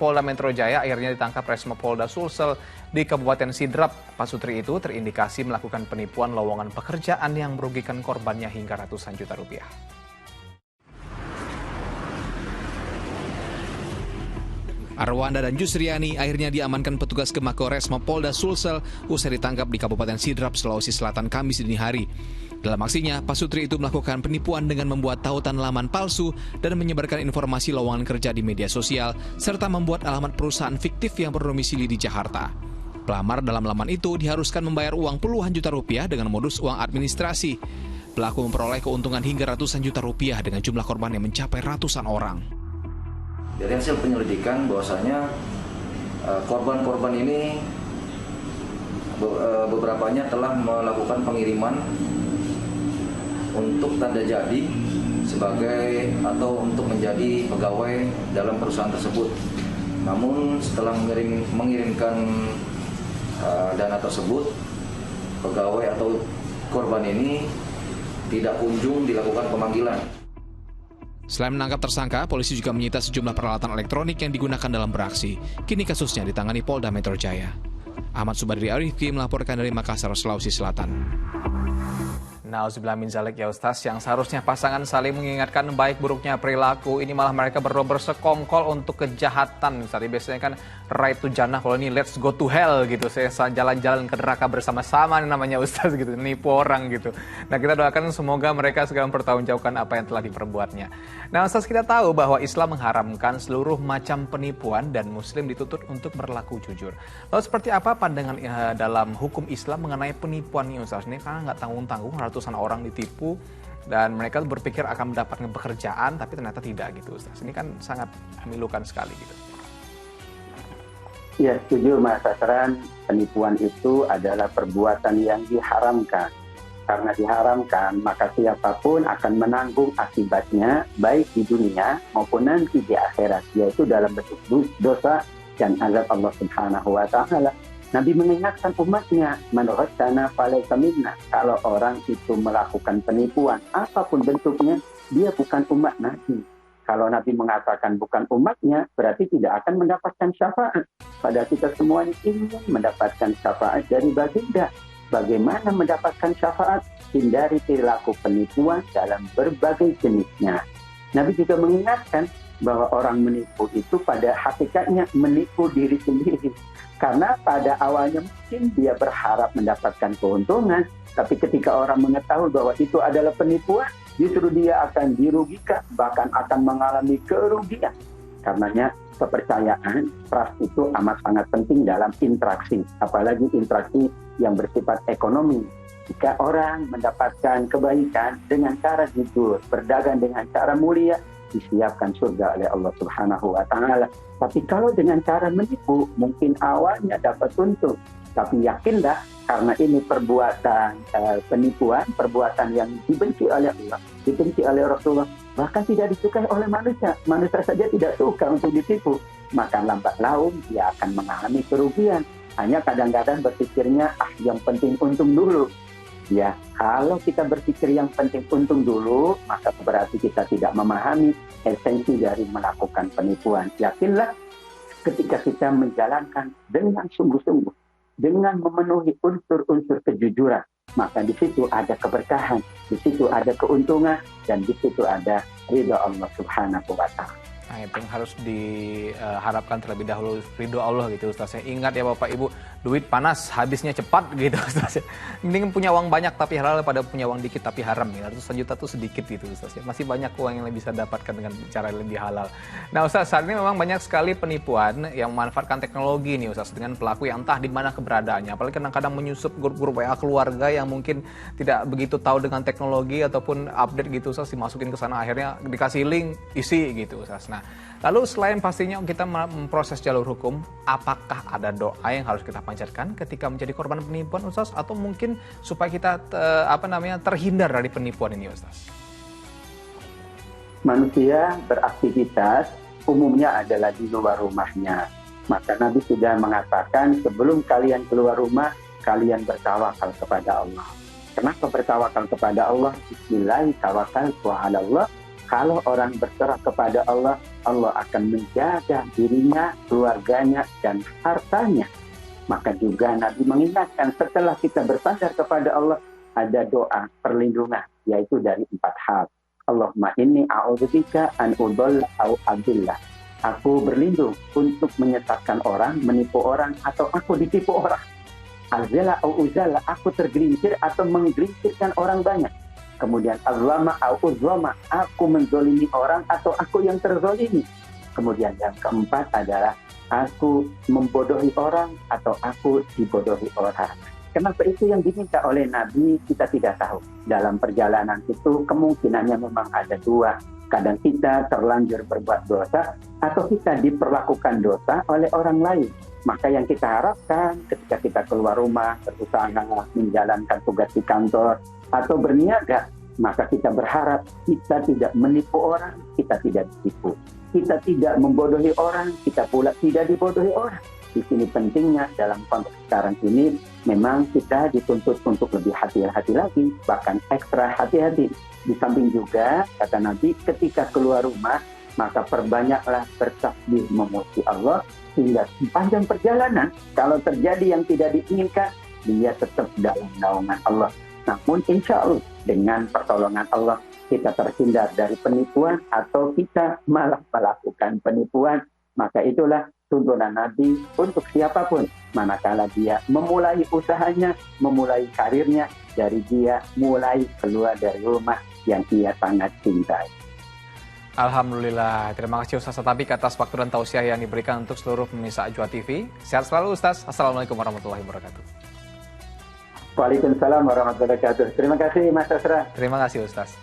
Polda Metro Jaya akhirnya ditangkap Resmo Polda Sulsel di Kabupaten Sidrap. Pasutri itu terindikasi melakukan penipuan lowongan pekerjaan yang merugikan korbannya hingga ratusan juta rupiah. Arwanda dan Yusriani akhirnya diamankan petugas Gemako Resmo Polda Sulsel usai ditangkap di Kabupaten Sidrap, Sulawesi Selatan Kamis dini hari. Dalam aksinya, Pasutri itu melakukan penipuan dengan membuat tautan laman palsu dan menyebarkan informasi lowongan kerja di media sosial, serta membuat alamat perusahaan fiktif yang berdomisili di Jakarta. Pelamar dalam laman itu diharuskan membayar uang puluhan juta rupiah dengan modus uang administrasi. Pelaku memperoleh keuntungan hingga ratusan juta rupiah dengan jumlah korban yang mencapai ratusan orang. Dari hasil penyelidikan bahwasanya korban-korban ini beberapanya telah melakukan pengiriman untuk tanda jadi sebagai atau untuk menjadi pegawai dalam perusahaan tersebut. Namun setelah mengirimkan dana tersebut, pegawai atau korban ini tidak kunjung dilakukan pemanggilan. Selain menangkap tersangka, polisi juga menyita sejumlah peralatan elektronik yang digunakan dalam beraksi. Kini kasusnya ditangani Polda Metro Jaya. Ahmad Subadri Arifki melaporkan dari Makassar, Sulawesi Selatan. Nauzubillah min zalik ya Ustaz, yang seharusnya pasangan saling mengingatkan baik buruknya perilaku, ini malah mereka berdua bersekongkol untuk kejahatan. Misalnya biasanya kan right to jannah, kalau ini let's go to hell gitu, saya jalan-jalan ke neraka bersama-sama namanya Ustaz gitu, nipu orang gitu. Nah kita doakan semoga mereka segera mempertanggungjawabkan apa yang telah diperbuatnya. Nah Ustaz, kita tahu bahwa Islam mengharamkan seluruh macam penipuan dan Muslim dituntut untuk berlaku jujur. Lalu seperti apa pandangan dalam hukum Islam mengenai penipuan ini Ustaz? Ini karena nggak tanggung-tanggung, ratusan orang ditipu dan mereka berpikir akan mendapatkan pekerjaan tapi ternyata tidak gitu Ustaz. Ini kan sangat memilukan sekali gitu. Ya, setuju Mas Asran, penipuan itu adalah perbuatan yang diharamkan. Karena diharamkan, maka siapapun akan menanggung akibatnya baik di dunia maupun nanti di akhirat, yaitu dalam bentuk dosa dan azab Allah Subhanahu wa taala. Nabi mengingatkan umatnya, man ghassana falaysa minna. Kalau orang itu melakukan penipuan, apapun bentuknya, dia bukan umat Nabi. Kalau Nabi mengatakan bukan umatnya, berarti tidak akan mendapatkan syafaat. Padahal kita semuanya ingin mendapatkan syafaat dari baginda. Bagaimana mendapatkan syafaat? Hindari perilaku penipuan dalam berbagai jenisnya. Nabi juga mengingatkan bahwa orang menipu itu pada hakikatnya menipu diri sendiri. Karena pada awalnya mungkin dia berharap mendapatkan keuntungan, tapi ketika orang mengetahui bahwa itu adalah penipuan, justru dia akan dirugikan, bahkan akan mengalami kerugian. Karenanya kepercayaan, trust itu amat sangat penting dalam interaksi, apalagi interaksi yang bersifat ekonomi. Jika orang mendapatkan kebaikan dengan cara jujur, berdagang dengan cara mulia, disiapkan surga oleh Allah Subhanahu wa taala. Tapi kalau dengan cara menipu, mungkin awalnya dapat untung, tapi yakinlah karena ini perbuatan penipuan, perbuatan yang dibenci oleh Allah, dibenci oleh Rasulullah, bahkan tidak disukai oleh manusia. Manusia saja tidak suka untuk ditipu, maka lambat laun dia akan mengalami kerugian. Hanya kadang-kadang berpikirnya, yang penting untung dulu. Ya, kalau kita berpikir yang penting untung dulu, maka berarti kita tidak memahami esensi dari melakukan penipuan. Yakinlah ketika kita menjalankan dengan sungguh-sungguh, dengan memenuhi unsur-unsur kejujuran, maka di situ ada keberkahan, di situ ada keuntungan, dan di situ ada ridha Allah Subhanahu wa ta'ala. Nah, itu yang harus diharapkan terlebih dahulu, ridho Allah gitu Ustaz. Ingat ya Bapak Ibu, duit panas, habisnya cepat gitu Ustaz. Mending punya uang banyak tapi halal pada punya uang dikit tapi haram. Ya. Ratusan juta tuh sedikit gitu Ustaz. Masih banyak uang yang bisa dapatkan dengan cara lebih halal. Nah Ustaz, saat ini memang banyak sekali penipuan yang memanfaatkan teknologi nih Ustaz, dengan pelaku yang entah di mana keberadaannya. Apalagi kadang-kadang menyusup grup-grup WA keluarga yang mungkin tidak begitu tahu dengan teknologi ataupun update gitu Ustaz, dimasukin ke sana akhirnya dikasih link, isi gitu Ustaz. Nah, lalu selain pastinya kita memproses jalur hukum, apakah ada doa yang harus kita panjatkan ketika menjadi korban penipuan Ustaz? Atau mungkin supaya kita terhindar dari penipuan ini Ustaz? Manusia beraktivitas umumnya adalah di luar rumahnya. Maka Nabi sudah mengatakan sebelum kalian keluar rumah, kalian bertawakal kepada Allah. Kenapa bertawakal kepada Allah? Bismillahirrahmanirrahim. Kalau orang berserah kepada Allah, Allah akan menjaga dirinya, keluarganya, dan hartanya. Maka juga Nabi mengingatkan setelah kita bersandar kepada Allah, ada doa perlindungan, yaitu dari 4 hal. Allahumma inni a'udzubika an udhalla au adillah. Aku berlindung untuk menyesatkan orang, menipu orang, atau aku ditipu orang. Azala au uzala, aku tergelincir atau menggelincirkan orang banyak. Kemudian azlama au uzlama, aku menzolimi orang atau aku yang terzolimi. Kemudian yang keempat adalah aku membodohi orang atau aku dibodohi orang. Kenapa itu yang diminta oleh Nabi kita tidak tahu. Dalam perjalanan itu kemungkinannya memang ada 2. Kadang kita terlanjur berbuat dosa atau kita diperlakukan dosa oleh orang lain. Maka yang kita harapkan ketika kita keluar rumah, berusaha menjalankan tugas di kantor atau berniaga, maka kita berharap kita tidak menipu orang, kita tidak ditipu. Kita tidak membodohi orang, kita pula tidak dibodohi orang. Di sini pentingnya dalam konteks sekarang ini memang kita dituntut untuk lebih hati-hati lagi, bahkan ekstra hati-hati. Di samping juga kata Nabi ketika keluar rumah maka perbanyaklah bertasbih memuji Allah hingga sepanjang perjalanan kalau terjadi yang tidak diinginkan dia tetap dalam naungan Allah. Namun insya Allah dengan pertolongan Allah kita terhindar dari penipuan atau kita malah melakukan penipuan. Maka itulah tuntunan Nabi untuk siapapun. Manakala dia memulai usahanya, memulai karirnya, dari dia mulai keluar dari rumah yang ia sangat cintai. Alhamdulillah, terima kasih Ustaz Atabik atas waktu dan tausiah yang diberikan untuk seluruh pemirsa Ajwa TV. Sehat selalu Ustaz. Assalamualaikum warahmatullahi wabarakatuh. Waalaikumsalam warahmatullahi wabarakatuh. Terima kasih Mas Asra. Terima kasih Ustaz.